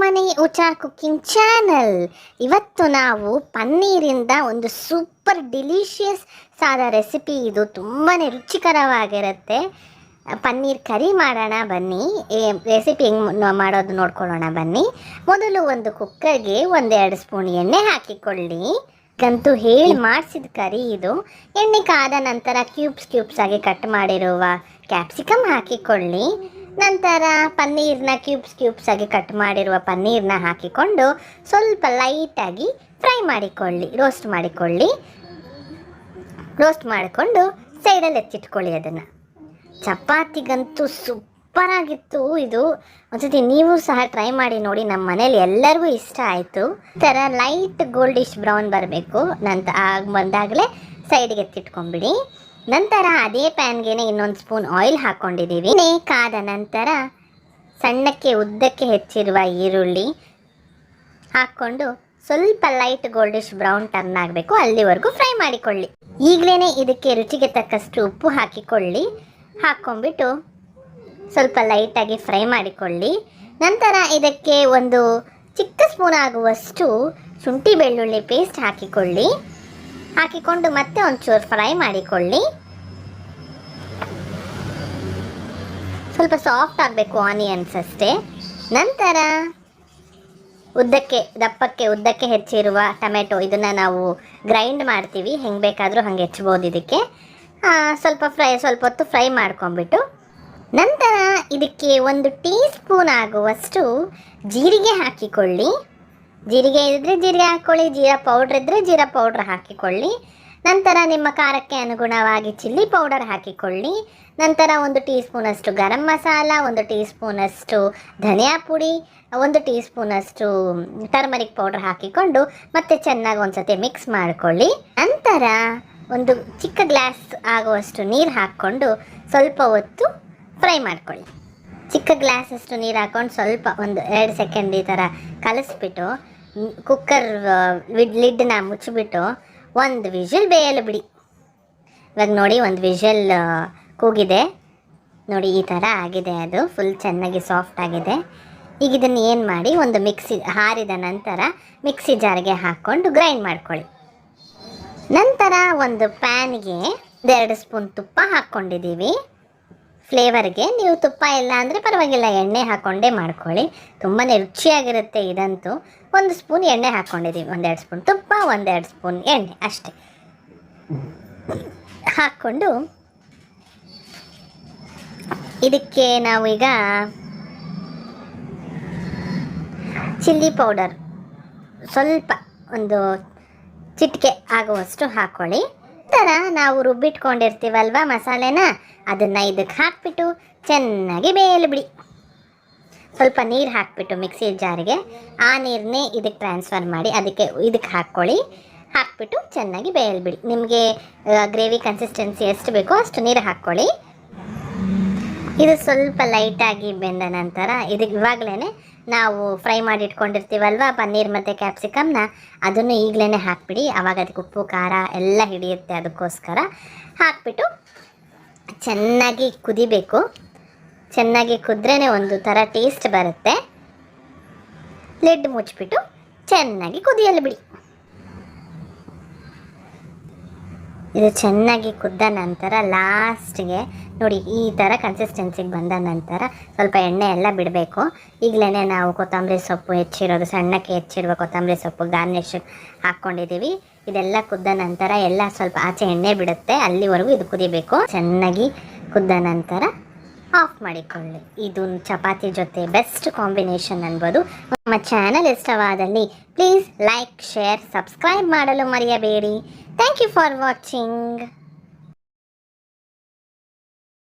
ಮನೆ ಉಚಾರ್ cooking channel. ಇವತ್ತು ನಾವು ಪನ್ನೀರಿಂದ ಒಂದು ಸೂಪರ್ ಡಿಲಿಷಿಯಸ್ ಸಾದ ರೆಸಿಪಿ. ಇದು ತುಂಬಾ ರುಚಿಕರವಾಗಿರುತ್ತೆ. ಪನ್ನೀರ್ ಕರಿ ಮಾಡೋಣ ಬನ್ನಿ. ರೆಸಿಪಿ ಹೆಂಗೆ ಮಾಡೋದು ನೋಡ್ಕೊಳ್ಳೋಣ ಬನ್ನಿ. ಮೊದಲು ಒಂದು ಕುಕ್ಕರ್ಗೆ 1-2 ಸ್ಪೂನ್ ಎಣ್ಣೆ ಹಾಕಿಕೊಳ್ಳಿ. ಗಂತೂ ಹೇಳಿ ಮಾಡಿಸಿದ ಕರಿ ಇದು. ಎಣ್ಣೆ ಕಾದ ನಂತರ ಕ್ಯೂಬ್ಸ್ ಆಗಿ ಕಟ್ ಮಾಡಿರುವ ಕ್ಯಾಪ್ಸಿಕಮ್ ಹಾಕಿಕೊಳ್ಳಿ. ನಂತರ ಪನ್ನೀರ್ನ ಕ್ಯೂಬ್ಸ್ ಆಗಿ ಕಟ್ ಮಾಡಿರುವ ಪನ್ನೀರ್ನ ಹಾಕಿಕೊಂಡು ಸ್ವಲ್ಪ ಲೈಟಾಗಿ ಫ್ರೈ ಮಾಡಿಕೊಳ್ಳಿ, ರೋಸ್ಟ್ ಮಾಡಿಕೊಂಡು ಸೈಡಲ್ಲಿ ಎತ್ತಿಟ್ಕೊಳ್ಳಿ. ಅದನ್ನು ಚಪಾತಿಗಂತೂ ಸೂಪರಾಗಿತ್ತು ಇದು. ಒಂದ್ಸತಿ ನೀವು ಸಹ ಟ್ರೈ ಮಾಡಿ ನೋಡಿ, ನಮ್ಮ ಮನೇಲಿ ಎಲ್ಲರಿಗೂ ಇಷ್ಟ ಆಯಿತು. ಈ ಥರ ಲೈಟ್ ಗೋಲ್ಡಿಶ್ ಬ್ರೌನ್ ಬರಬೇಕು. ಬಂದಾಗಲೇ ಸೈಡಿಗೆ ಎತ್ತಿಟ್ಕೊಂಬಿಡಿ. ನಂತರ ಅದೇ ಪ್ಯಾನ್ಗೆ ಇನ್ನೊಂದು ಸ್ಪೂನ್ ಆಯಿಲ್ ಹಾಕ್ಕೊಂಡಿದ್ದೀವಿ. ಕಾದ ನಂತರ ಸಣ್ಣಕ್ಕೆ ಉದ್ದಕ್ಕೆ ಹೆಚ್ಚಿರುವ ಈರುಳ್ಳಿ ಹಾಕ್ಕೊಂಡು ಸ್ವಲ್ಪ ಲೈಟ್ ಗೋಲ್ಡಿಶ್ ಬ್ರೌನ್ ಟರ್ನ್ ಆಗಬೇಕು, ಅಲ್ಲಿವರೆಗೂ ಫ್ರೈ ಮಾಡಿಕೊಳ್ಳಿ. ಈಗಲೇ ಇದಕ್ಕೆ ರುಚಿಗೆ ತಕ್ಕಷ್ಟು ಉಪ್ಪು ಹಾಕ್ಕೊಂಡ್ಬಿಟ್ಟು ಸ್ವಲ್ಪ ಲೈಟಾಗಿ ಫ್ರೈ ಮಾಡಿಕೊಳ್ಳಿ. ನಂತರ ಇದಕ್ಕೆ ಒಂದು ಚಿಕ್ಕ ಸ್ಪೂನ್ ಆಗುವಷ್ಟು ಶುಂಠಿ ಬೆಳ್ಳುಳ್ಳಿ ಪೇಸ್ಟ್ ಹಾಕಿಕೊಂಡು ಮತ್ತೆ ಒಂಚೂರು ಫ್ರೈ ಮಾಡಿಕೊಳ್ಳಿ. ಸ್ವಲ್ಪ ಸಾಫ್ಟ್ ಆಗಬೇಕು ಆನಿಯನ್ಸ್ ಅಷ್ಟೇ. ನಂತರ ಉದ್ದಕ್ಕೆ ಹೆಚ್ಚಿರುವ ಟೊಮೆಟೊ, ಇದನ್ನು ನಾವು ಗ್ರೈಂಡ್ ಮಾಡ್ತೀವಿ, ಹೆಂಗೆ ಬೇಕಾದರೂ ಹಾಗೆ ಹೆಚ್ಚಬೋದು. ಇದಕ್ಕೆ ಸ್ವಲ್ಪ ಹೊತ್ತು ಫ್ರೈ ಮಾಡ್ಕೊಂಬಿಟ್ಟು ನಂತರ ಇದಕ್ಕೆ 1 ಟೀ ಸ್ಪೂನ್ ಆಗುವಷ್ಟು ಜೀರಿಗೆ ಹಾಕಿಕೊಳ್ಳಿ. ಜೀರಿಗೆ ಇದ್ದರೆ ಜೀರಿಗೆ ಹಾಕ್ಕೊಳ್ಳಿ, ಜೀರಾ ಪೌಡ್ರ್ ಇದ್ದರೆ ಜೀರಾ ಪೌಡ್ರ್ ಹಾಕಿಕೊಳ್ಳಿ. ನಂತರ ನಿಮ್ಮ ಖಾರಕ್ಕೆ ಅನುಗುಣವಾಗಿ ಚಿಲ್ಲಿ ಪೌಡರ್ ಹಾಕಿಕೊಳ್ಳಿ. ನಂತರ 1 ಟೀ ಸ್ಪೂನಷ್ಟು ಗರಂ ಮಸಾಲ, 1 ಟೀ ಸ್ಪೂನಷ್ಟು ಧನಿಯಾ ಪುಡಿ, 1 ಟೀ ಸ್ಪೂನಷ್ಟು ಟರ್ಮರಿಕ್ ಪೌಡರ್ ಹಾಕಿಕೊಂಡು ಮತ್ತೆ ಚೆನ್ನಾಗಿ ಒಂದ್ಸತಿ ಮಿಕ್ಸ್ ಮಾಡಿಕೊಳ್ಳಿ. ನಂತರ ಒಂದು ಚಿಕ್ಕ ಗ್ಲಾಸ್ ಆಗುವಷ್ಟು ನೀರು ಹಾಕ್ಕೊಂಡು ಸ್ವಲ್ಪ ಹೊತ್ತು ಫ್ರೈ ಮಾಡ್ಕೊಳ್ಳಿ. ಚಿಕ್ಕ ಗ್ಲಾಸಷ್ಟು ನೀರು ಹಾಕ್ಕೊಂಡು ಸ್ವಲ್ಪ 1-2 ಸೆಕೆಂಡ್ ಈ ಥರ ಕಲಿಸ್ಬಿಟ್ಟು ಕುಕ್ಕರ್ ಲಿಡ್ನ ಮುಚ್ಚಿಬಿಟ್ಟು 1 ವಿಷಲ್ ಬೇಯಲು ಬಿಡಿ. ಇವಾಗ ನೋಡಿ 1 ವಿಷಲ್ ಕೂಗಿದೆ ನೋಡಿ, ಈ ಥರ ಆಗಿದೆ. ಅದು ಫುಲ್ ಚೆನ್ನಾಗಿ ಸಾಫ್ಟ್ ಆಗಿದೆ. ಈಗ ಇದನ್ನು ಏನು ಮಾಡಿ ಒಂದು ಹಾರಿದ ನಂತರ ಮಿಕ್ಸಿ ಜಾರ್ಗೆ ಹಾಕ್ಕೊಂಡು ಗ್ರೈಂಡ್ ಮಾಡ್ಕೊಳ್ಳಿ. ನಂತರ ಒಂದು ಪ್ಯಾನ್ಗೆ 2 ಸ್ಪೂನ್ ತುಪ್ಪ ಹಾಕ್ಕೊಂಡಿದ್ದೀವಿ. ಫ್ಲೇವರ್ಗೆ ನೀವು ತುಪ್ಪ ಇಲ್ಲ ಅಂದರೆ ಪರವಾಗಿಲ್ಲ, ಎಣ್ಣೆ ಹಾಕ್ಕೊಂಡೇ ಮಾಡ್ಕೊಳ್ಳಿ, ತುಂಬಾ ರುಚಿಯಾಗಿರುತ್ತೆ ಇದಂತೂ. 1 ಸ್ಪೂನ್ ಎಣ್ಣೆ ಹಾಕ್ಕೊಂಡಿದ್ದೀವಿ. 1-2 ಸ್ಪೂನ್ ತುಪ್ಪ, 1-2 ಸ್ಪೂನ್ ಎಣ್ಣೆ ಅಷ್ಟೇ ಹಾಕ್ಕೊಂಡು ಇದಕ್ಕೆ ನಾವೀಗ ಚಿಲ್ಲಿ ಪೌಡರ್ ಸ್ವಲ್ಪ ಒಂದು ಚಿಟಿಕೆ ಆಗುವಷ್ಟು ಹಾಕ್ಕೊಳ್ಳಿ. ನಂತರ ನಾವು ರುಬ್ಬಿಟ್ಕೊಂಡಿರ್ತೀವಲ್ವ ಮಸಾಲೆನ, ಅದನ್ನು ಇದಕ್ಕೆ ಹಾಕ್ಬಿಟ್ಟು ಚೆನ್ನಾಗಿ ಬೇಯಲು ಬಿಡಿ. ಸ್ವಲ್ಪ ನೀರು ಹಾಕ್ಬಿಟ್ಟು ಮಿಕ್ಸಿ ಜಾರಿಗೆ ಆ ನೀರನ್ನೇ ಇದಕ್ಕೆ ಟ್ರಾನ್ಸ್ಫರ್ ಮಾಡಿ ಇದಕ್ಕೆ ಹಾಕ್ಬಿಟ್ಟು ಚೆನ್ನಾಗಿ ಬೇಯಲು ಬಿಡಿ. ನಿಮಗೆ ಗ್ರೇವಿ ಕನ್ಸಿಸ್ಟೆನ್ಸಿ ಎಷ್ಟು ಬೇಕೋ ಅಷ್ಟು ನೀರು ಹಾಕ್ಕೊಳ್ಳಿ. ಇದು ಸ್ವಲ್ಪ ಲೈಟಾಗಿ ಬೆಂದ ನಂತರ ಇವಾಗಲೇ ನಾವು ಫ್ರೈ ಮಾಡಿ ಇಟ್ಕೊಂಡಿರ್ತೀವಲ್ವ ಪನ್ನೀರ್ ಮತ್ತು ಕ್ಯಾಪ್ಸಿಕಮ್ನ, ಅದನ್ನು ಈಗಲೇ ಹಾಕ್ಬಿಡಿ. ಆವಾಗ ಅದಕ್ಕೆ ಉಪ್ಪು ಖಾರ ಎಲ್ಲ ಹಿಡಿಯುತ್ತೆ. ಅದಕ್ಕೋಸ್ಕರ ಹಾಕ್ಬಿಟ್ಟು ಚೆನ್ನಾಗಿ ಕುದಿಬೇಕು. ಚೆನ್ನಾಗಿ ಕುದ್ರೇ ಒಂದು ಥರ ಟೇಸ್ಟ್ ಬರುತ್ತೆ. ಲಿಡ್ ಮುಚ್ಚಿಬಿಟ್ಟು ಚೆನ್ನಾಗಿ ಕುದಿಯಲು ಬಿಡಿ. ಇದು ಚೆನ್ನಾಗಿ ಕುದ್ದ ನಂತರ ಲಾಸ್ಟಿಗೆ ನೋಡಿ ಈ ಥರ ಕನ್ಸಿಸ್ಟೆನ್ಸಿಗೆ ಬಂದ ನಂತರ ಸ್ವಲ್ಪ ಎಣ್ಣೆ ಎಲ್ಲ ಬಿಡಬೇಕು. ಈಗಲೇ ನಾವು ಕೊತ್ತಂಬರಿ ಸೊಪ್ಪು ಸಣ್ಣಕ್ಕೆ ಹೆಚ್ಚಿರುವ ಕೊತ್ತಂಬರಿ ಸೊಪ್ಪು ಗಾರ್ನಿಷ್ ಹಾಕ್ಕೊಂಡಿದ್ದೀವಿ. ಇದೆಲ್ಲ ಕುದ್ದ ನಂತರ ಎಲ್ಲ ಸ್ವಲ್ಪ ಆಚೆ ಎಣ್ಣೆ ಬಿಡುತ್ತೆ, ಅಲ್ಲಿವರೆಗೂ ಇದು ಕುದಿಬೇಕು. ಚೆನ್ನಾಗಿ ಕುದ್ದ ನಂತರ ಆಫ್ ಮಾಡಿಕೊಳ್ಳಿ. ಇದು ಚಪಾತಿ ಜೊತೆ ಬೆಸ್ಟ್ ಕಾಂಬಿನೇಷನ್ ಅನ್ಬೋದು. ನಮ್ಮ ಚಾನಲ್ ಇಷ್ಟವಾದಲ್ಲಿ ಪ್ಲೀಸ್ ಲೈಕ್, ಶೇರ್, ಸಬ್ಸ್ಕ್ರೈಬ್ ಮಾಡಲು ಮರೆಯಬೇಡಿ. Thank you for watching.